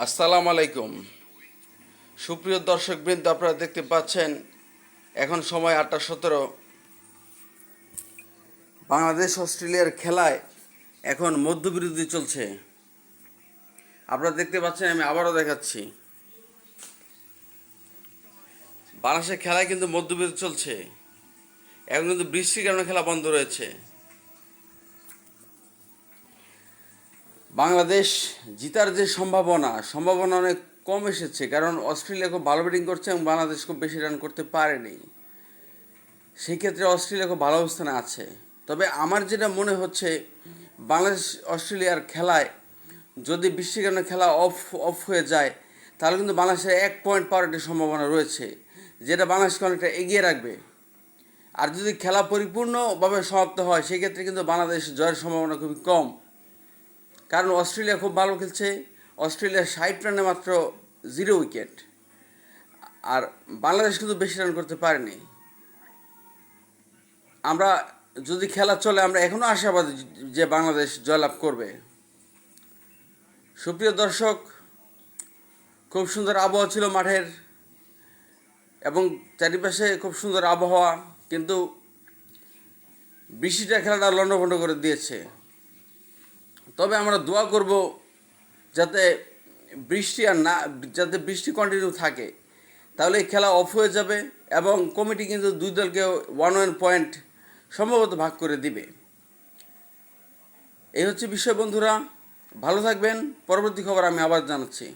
আসসালামু আলাইকুম। সুপ্রিয় দর্শকবৃন্দ, আপনারা দেখতে পাচ্ছেন এখন সময় ৮:১৭। বাংলাদেশ অস্ট্রেলিয়ার খেলায় এখন মধ্যবিরতি চলছে। আপনারা দেখতে পাচ্ছেন, আমি আবারও দেখাচ্ছি, বাংলাদেশের খেলায় কিন্তু মধ্যবিরতি চলছে। এখন কিন্তু বৃষ্টির কারণে খেলা বন্ধ রয়েছে। বাংলাদেশ জিতার যে সম্ভাবনা অনেক কম এসেছে, কারণ অস্ট্রেলিয়া খুব ভালো ব্যাটিং করছে এবং বাংলাদেশ খুব বেশি রান করতে পারেনি। সেই ক্ষেত্রে অস্ট্রেলিয়া খুব ভালো অবস্থানে আছে। তবে আমার যেটা মনে হচ্ছে, বাংলাদেশ অস্ট্রেলিয়ার খেলায় যদি বৃষ্টির কারণে খেলা অফ হয়ে যায়, তাহলে কিন্তু বাংলাদেশের 1 পয়েন্ট পাওয়ার একটা সম্ভাবনা রয়েছে, যেটা বাংলাদেশকে অনেকটা এগিয়ে রাখবে। আর যদি খেলা পরিপূর্ণভাবে সমাপ্ত হয়, সেক্ষেত্রে কিন্তু বাংলাদেশ জয়ের সম্ভাবনা খুবই কম, কারণ অস্ট্রেলিয়া খুব ভালো খেলছে। অস্ট্রেলিয়ার 60 রানে মাত্র 0 উইকেট, আর বাংলাদেশ কিন্তু বেশি রান করতে পারেনি। আমরা যদি খেলা চলে, আমরা এখনও আশাবাদী যে বাংলাদেশ জয়লাভ করবে। সুপ্রিয় দর্শক, খুব সুন্দর আবহাওয়া ছিল মাঠের, এবং চারিপাশে খুব সুন্দর আবহাওয়া, কিন্তু বৃষ্টিটা খেলাটা লণ্ডভণ্ড করে দিয়েছে। তবে আমরা দোয়া করব যাতে বৃষ্টি কন্টিনিউ থাকে, তাহলে এই খেলা অফ হয়ে যাবে এবং কমিটি কিন্তু দুই দলকে 1-1 পয়েন্ট সম্ভবত ভাগ করে দিবে। এই হচ্ছে বিষয় বন্ধুরা। ভালো থাকবেন। পরবর্তী খবর আমি আবার জানাচ্ছি।